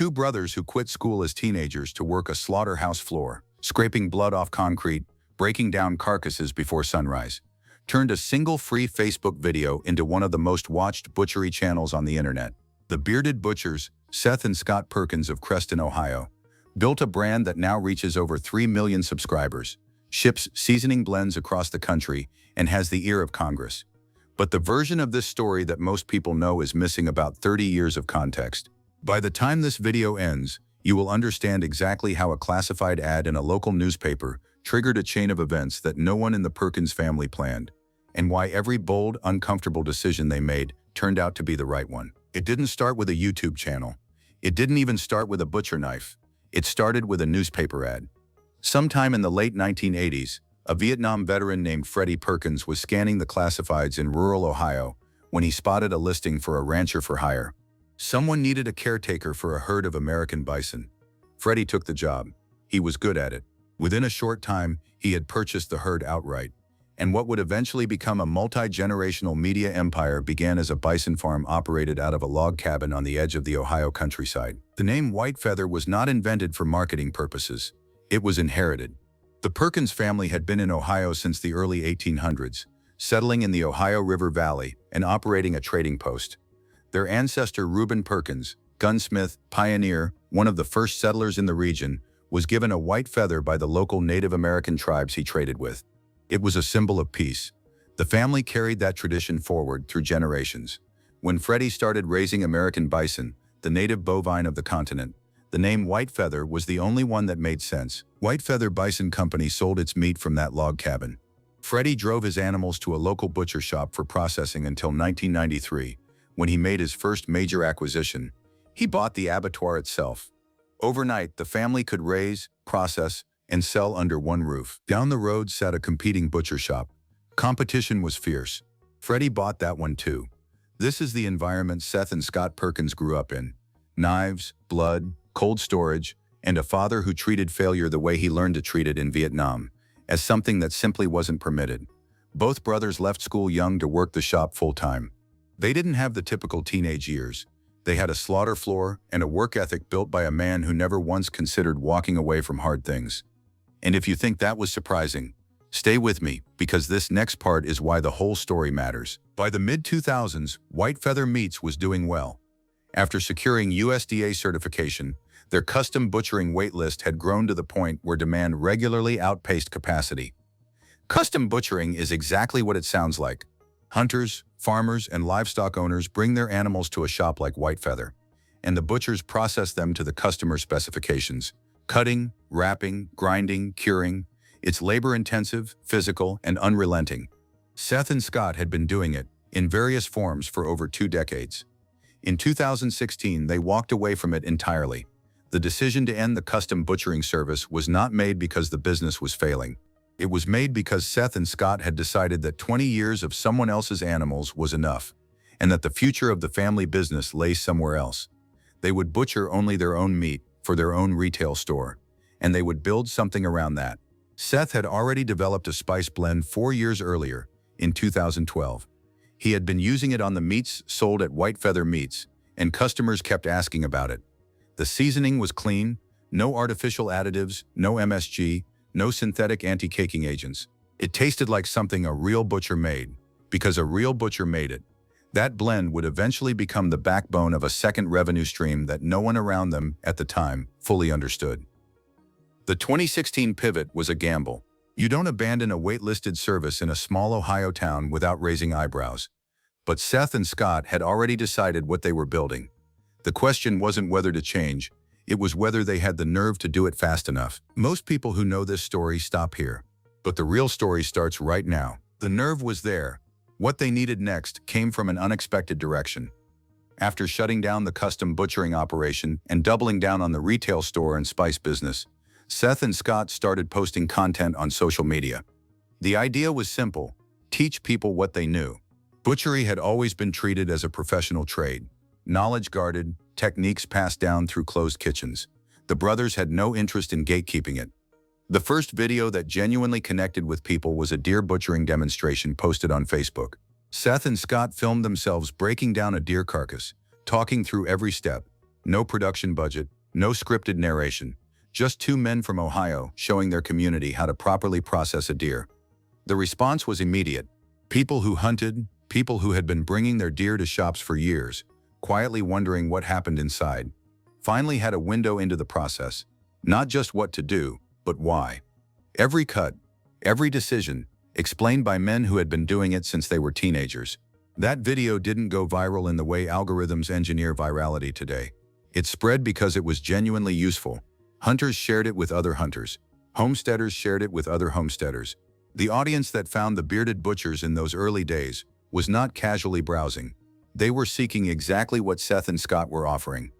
two brothers who quit school as teenagers to work a slaughterhouse floor, scraping blood off concrete, breaking down carcasses before sunrise, turned a single free Facebook video into one of the most watched butchery channels on the internet. The bearded butchers, Seth and Scott Perkins of Creston, Ohio, built a brand that now reaches over 3 million subscribers, ships seasoning blends across the country, and has the ear of Congress. But the version of this story that most people know is missing about 30 years of context. By the time this video ends, you will understand exactly how a classified ad in a local newspaper triggered a chain of events that no one in the Perkins family planned, and why every bold, uncomfortable decision they made turned out to be the right one. It didn't start with a YouTube channel. It didn't even start with a butcher knife. It started with a newspaper ad. Sometime in the late 1980s, a Vietnam veteran named Freddie Perkins was scanning the classifieds in rural Ohio when he spotted a listing for a rancher for hire. Someone needed a caretaker for a herd of American bison. Freddie took the job. He was good at it. Within a short time, he had purchased the herd outright, and what would eventually become a multi-generational media empire began as a bison farm operated out of a log cabin on the edge of the Ohio countryside. The name Whitefeather was not invented for marketing purposes. It was inherited. The Perkins family had been in Ohio since the early 1800s, settling in the Ohio River Valley and operating a trading post. Their ancestor Reuben Perkins, gunsmith, pioneer, one of the first settlers in the region, was given a white feather by the local Native American tribes he traded with. It was a symbol of peace. The family carried that tradition forward through generations. When Freddie started raising American bison, the native bovine of the continent, the name Whitefeather was the only one that made sense. Whitefeather Bison Company sold its meat from that log cabin. Freddie drove his animals to a local butcher shop for processing until 1993, when he made his first major acquisition. He bought the abattoir itself. Overnight, the family could raise, process, and sell under one roof. Down the road sat a competing butcher shop. Competition was fierce. Freddie bought that one too. This is the environment Seth and Scott Perkins grew up in. Knives, blood, cold storage, and a father who treated failure the way he learned to treat it in Vietnam, as something that simply wasn't permitted. Both brothers left school young to work the shop full-time. They didn't have the typical teenage years. They had a slaughter floor and a work ethic built by a man who never once considered walking away from hard things. And if you think that was surprising, stay with me, because this next part is why the whole story matters. By the mid-2000s, Whitefeather Meats was doing well. After securing USDA certification, their custom butchering waitlist had grown to the point where demand regularly outpaced capacity. Custom butchering is exactly what it sounds like. Hunters, farmers, and livestock owners bring their animals to a shop like Whitefeather, and the butchers process them to the customer specifications. Cutting, wrapping, grinding, curing. It's labor-intensive, physical, and unrelenting. Seth and Scott had been doing it, in various forms, for over 2 decades. In 2016, they walked away from it entirely. The decision to end the custom butchering service was not made because the business was failing. It was made because Seth and Scott had decided that 20 years of someone else's animals was enough, and that the future of the family business lay somewhere else. They would butcher only their own meat for their own retail store, and they would build something around that. Seth had already developed a spice blend 4 years earlier, in 2012. He had been using it on the meats sold at Whitefeather Meats, and customers kept asking about it. The seasoning was clean, no artificial additives, no MSG, no synthetic anti-caking agents. It tasted like something a real butcher made, because a real butcher made it. That blend would eventually become the backbone of a second revenue stream that no one around them, at the time, fully understood. The 2016 pivot was a gamble. You don't abandon a waitlisted service in a small Ohio town without raising eyebrows. But Seth and Scott had already decided what they were building. The question wasn't whether to change, it was whether they had the nerve to do it fast enough. Most people who know this story stop here. But the real story starts right now. The nerve was there. What they needed next came from an unexpected direction. After shutting down the custom butchering operation and doubling down on the retail store and spice business, Seth and Scott started posting content on social media. The idea was simple: teach people what they knew. Butchery had always been treated as a professional trade. Knowledge guarded, techniques passed down through closed kitchens. The brothers had no interest in gatekeeping it. The first video that genuinely connected with people was a deer butchering demonstration posted on Facebook. Seth and Scott filmed themselves breaking down a deer carcass, talking through every step: No production budget, no scripted narration. Just two men from Ohio showing their community how to properly process a deer. The response was immediate. People who hunted, people who had been bringing their deer to shops for years, quietly wondering what happened inside, finally had a window into the process. Not just what to do, but why. Every cut, every decision, explained by men who had been doing it since they were teenagers. That video didn't go viral in the way algorithms engineer virality today. It spread because it was genuinely useful. Hunters shared it with other hunters. Homesteaders shared it with other homesteaders. The audience that found the bearded butchers in those early days was not casually browsing. They were seeking exactly what Seth and Scott were offering.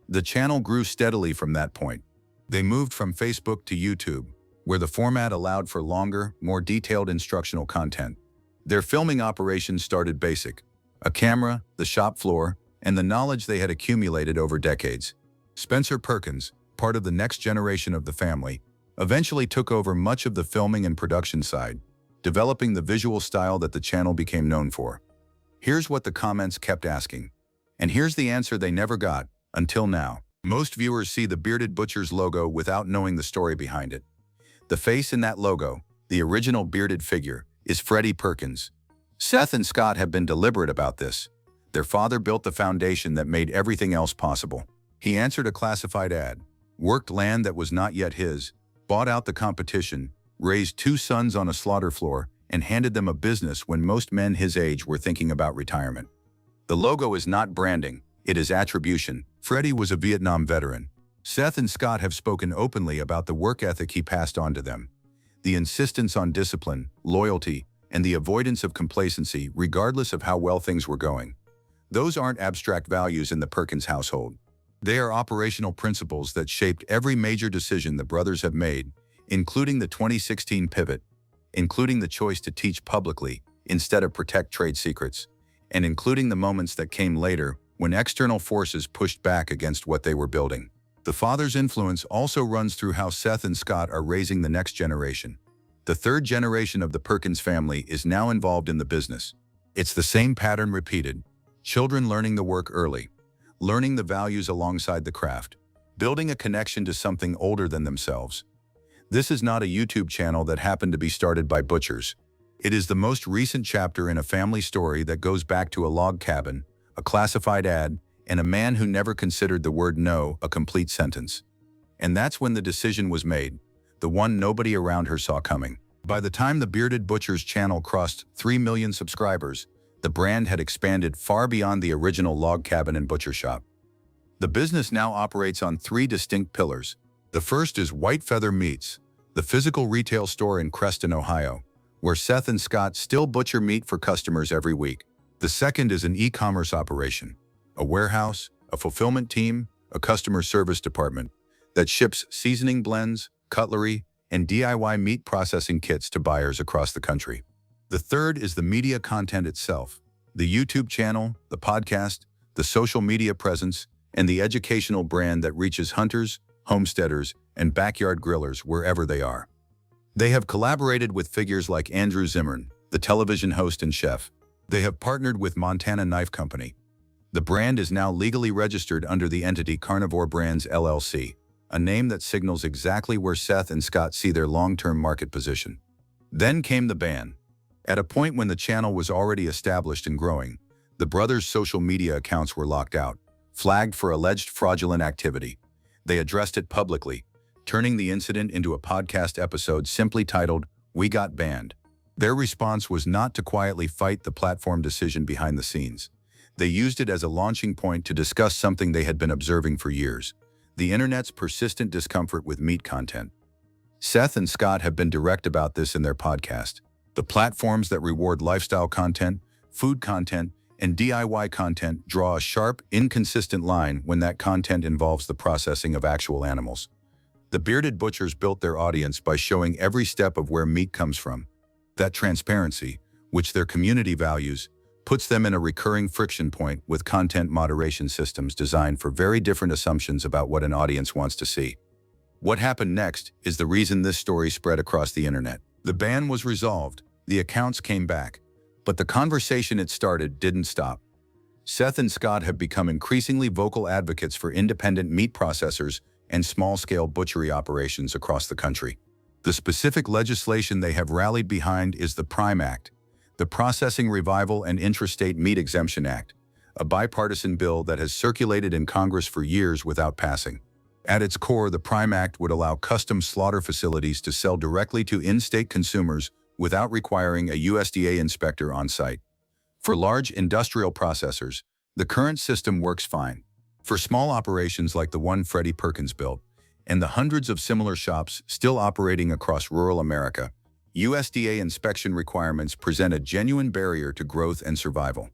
The channel grew steadily from that point. They moved from Facebook to YouTube, where the format allowed for longer, more detailed instructional content. Their filming operations started basic: a camera, the shop floor, and the knowledge they had accumulated over decades. Spencer Perkins, part of the next generation of the family, eventually took over much of the filming and production side, developing the visual style that the channel became known for. Here's what the comments kept asking. And here's the answer they never got, until now. Most viewers see the Bearded Butchers logo without knowing the story behind it. The face in that logo, the original bearded figure, is Freddie Perkins. Seth and Scott have been deliberate about this. Their father built the foundation that made everything else possible. He answered a classified ad, worked land that was not yet his, bought out the competition, raised two sons on a slaughter floor, and handed them a business when most men his age were thinking about retirement. The logo is not branding, it is attribution. Freddie was a Vietnam veteran. Seth and Scott have spoken openly about the work ethic he passed on to them. The insistence on discipline, loyalty, and the avoidance of complacency regardless of how well things were going. Those aren't abstract values in the Perkins household. They are operational principles that shaped every major decision the brothers have made, including the 2016 pivot, including the choice to teach publicly instead of protect trade secrets, and including the moments that came later when external forces pushed back against what they were building. The father's influence also runs through how Seth and Scott are raising the next generation. The third generation of the Perkins family is now involved in the business. It's the same pattern repeated: children learning the work early, learning the values alongside the craft, building a connection to something older than themselves. This is not a YouTube channel that happened to be started by butchers. It is the most recent chapter in a family story that goes back to a log cabin, a classified ad, and a man who never considered the word no a complete sentence. And that's when the decision was made, the one nobody around her saw coming. By the time the Bearded Butchers channel crossed 3 million subscribers, the brand had expanded far beyond the original log cabin and butcher shop. The business now operates on 3 distinct pillars. The first is White Feather Meats, the physical retail store in Creston, Ohio, where Seth and Scott still butcher meat for customers every week. The second is an e-commerce operation, a warehouse, a fulfillment team, a customer service department that ships seasoning blends, cutlery, and DIY meat processing kits to buyers across the country. The third is the media content itself, the YouTube channel, the podcast, the social media presence, and the educational brand that reaches hunters, homesteaders, and backyard grillers wherever they are. They have collaborated with figures like Andrew Zimmern, the television host and chef. They have partnered with Montana Knife Company. The brand is now legally registered under the entity Carnivore Brands LLC, a name that signals exactly where Seth and Scott see their long-term market position. Then came the ban. At a point when the channel was already established and growing, the brothers' social media accounts were locked out, flagged for alleged fraudulent activity. They addressed it publicly, turning the incident into a podcast episode simply titled, "We Got Banned." Their response was not to quietly fight the platform decision behind the scenes. They used it as a launching point to discuss something they had been observing for years: the internet's persistent discomfort with meat content. Seth and Scott have been direct about this in their podcast. The platforms that reward lifestyle content, food content, and DIY content draw a sharp, inconsistent line when that content involves the processing of actual animals. The Bearded Butchers built their audience by showing every step of where meat comes from. That transparency, which their community values, puts them in a recurring friction point with content moderation systems designed for very different assumptions about what an audience wants to see. What happened next is the reason this story spread across the internet. The ban was resolved, the accounts came back, but the conversation it started didn't stop. Seth and Scott have become increasingly vocal advocates for independent meat processors and small-scale butchery operations across the country. The specific legislation they have rallied behind is the PRIME Act, the Processing Revival and Intrastate Meat Exemption Act, a bipartisan bill that has circulated in Congress for years without passing. At its core, the PRIME Act would allow custom slaughter facilities to sell directly to in-state consumers without requiring a USDA inspector on site. For large industrial processors, the current system works fine. For small operations like the one Freddie Perkins built, and the hundreds of similar shops still operating across rural America, USDA inspection requirements present a genuine barrier to growth and survival.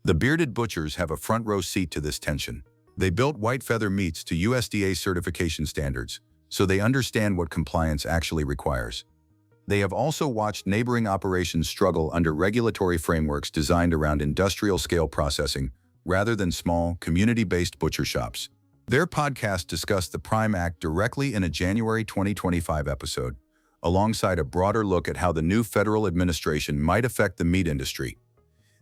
The bearded butchers have a front-row seat to this tension. They built white feather meats to USDA certification standards, so they understand what compliance actually requires. They have also watched neighboring operations struggle under regulatory frameworks designed around industrial-scale processing rather than small, community-based butcher shops. Their podcast discussed the PRIME Act directly in a January 2025 episode, alongside a broader look at how the new federal administration might affect the meat industry.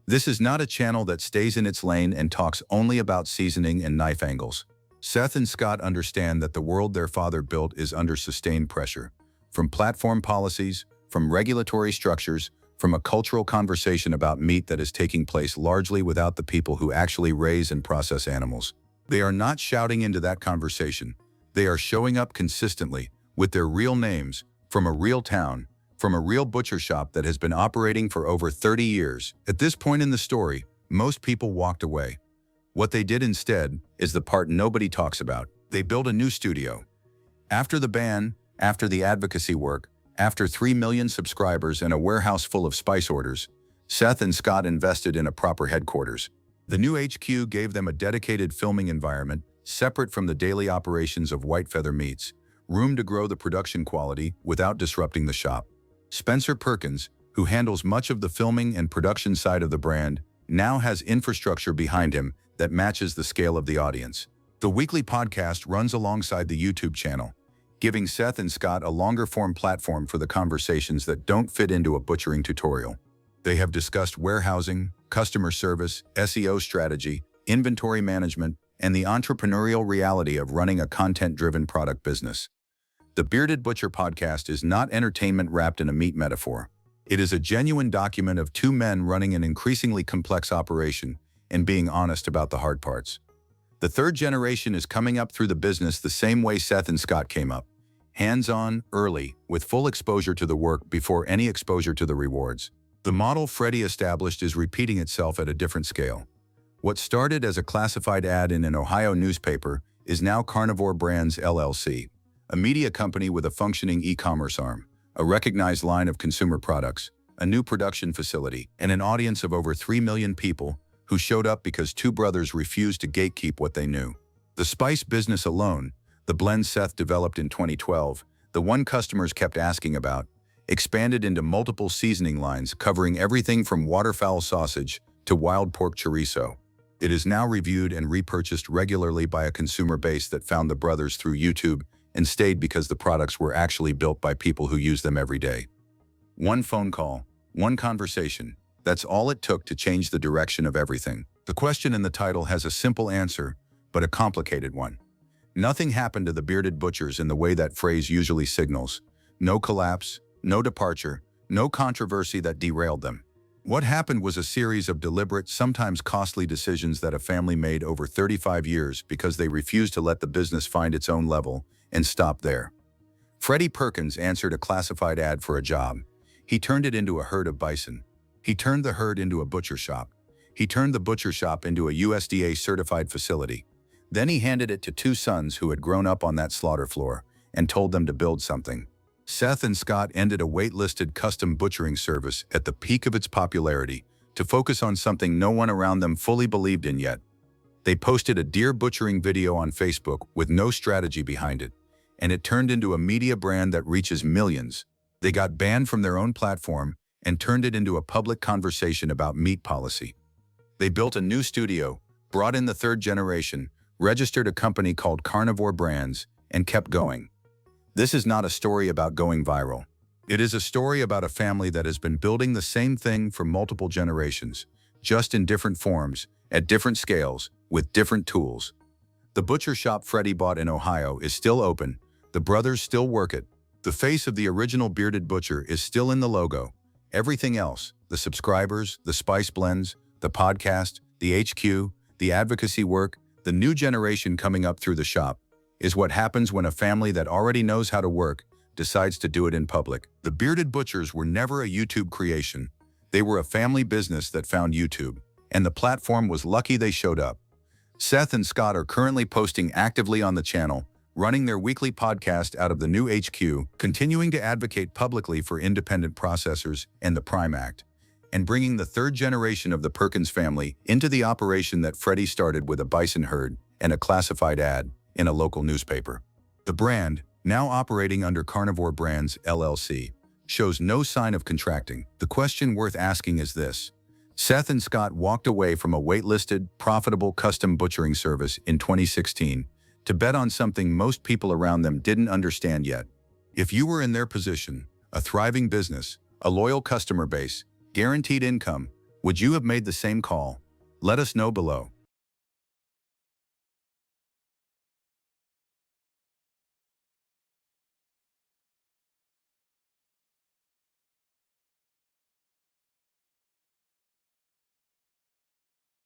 This is not a channel that stays in its lane and talks only about seasoning and knife angles. Seth and Scott understand that the world their father built is under sustained pressure, from platform policies, from regulatory structures, from a cultural conversation about meat that is taking place largely without the people who actually raise and process animals. They are not shouting into that conversation. They are showing up consistently, with their real names, from a real town, from a real butcher shop that has been operating for over 30 years. At this point in the story, most people walked away. What they did instead is the part nobody talks about. They built a new studio. After the ban, after the advocacy work, after 3 million subscribers and a warehouse full of spice orders, Seth and Scott invested in a proper headquarters. The new HQ gave them a dedicated filming environment, separate from the daily operations of white feather meats, room to grow the production quality without disrupting the shop. Spencer Perkins, who handles much of the filming and production side of the brand, now has infrastructure behind him that matches the scale of the audience. The weekly podcast runs alongside the YouTube channel, giving Seth and Scott a longer-form platform for the conversations that don't fit into a butchering tutorial. They have discussed warehousing, customer service, SEO strategy, inventory management, and the entrepreneurial reality of running a content-driven product business. The Bearded Butcher podcast is not entertainment wrapped in a meat metaphor. It is a genuine document of two men running an increasingly complex operation and being honest about the hard parts. The third generation is coming up through the business the same way Seth and Scott came up. Hands-on, early, with full exposure to the work before any exposure to the rewards. The model Freddie established is repeating itself at a different scale. What started as a classified ad in an Ohio newspaper is now Carnivore Brands LLC, a media company with a functioning e-commerce arm, a recognized line of consumer products, a new production facility, and an audience of over 3 million people who showed up because two brothers refused to gatekeep what they knew. The spice business alone, the blend Seth developed in 2012, the one customers kept asking about, expanded into multiple seasoning lines covering everything from waterfowl sausage to wild pork chorizo. It is now reviewed and repurchased regularly by a consumer base that found the brothers through YouTube and stayed because the products were actually built by people who use them every day. One phone call, one conversation, that's all it took to change the direction of everything. The question in the title has a simple answer, but a complicated one. Nothing happened to the Bearded Butchers in the way that phrase usually signals. No collapse, no departure, no controversy that derailed them. What happened was a series of deliberate, sometimes costly decisions that a family made over 35 years because they refused to let the business find its own level and stop there. Freddie Perkins answered a classified ad for a job. He turned it into a herd of bison. He turned the herd into a butcher shop. He turned the butcher shop into a USDA-certified facility. Then he handed it to two sons who had grown up on that slaughter floor and told them to build something. Seth and Scott ended a wait-listed custom butchering service at the peak of its popularity to focus on something no one around them fully believed in yet. They posted a deer butchering video on Facebook with no strategy behind it, and it turned into a media brand that reaches millions. They got banned from their own platform and turned it into a public conversation about meat policy. They built a new studio, brought in the third generation, registered a company called Carnivore Brands, and kept going. This is not a story about going viral. It is a story about a family that has been building the same thing for multiple generations, just in different forms at different scales, with different tools. The butcher shop Freddie bought in Ohio is still open. The brothers still work it. The face of the original bearded butcher is still in the logo. Everything else, the subscribers, the spice blends, the podcast, the HQ, the advocacy work, the new generation coming up through the shop, is what happens when a family that already knows how to work decides to do it in public. The bearded butchers were never a YouTube creation. They were a family business that found YouTube, and the platform was lucky they showed up. Seth and Scott are currently posting actively on the channel, running their weekly podcast out of the new HQ, continuing to advocate publicly for independent processors and the Prime Act, and bringing the third generation of the Perkins family into the operation that Freddie started with a bison herd and a classified ad in a local newspaper. The brand, now operating under Carnivore Brands LLC, shows no sign of contracting. The question worth asking is this: Seth and Scott walked away from a waitlisted, profitable custom butchering service in 2016 to bet on something most people around them didn't understand yet. If you were in their position, a thriving business, a loyal customer base, guaranteed income, would you have made the same call? Let us know below.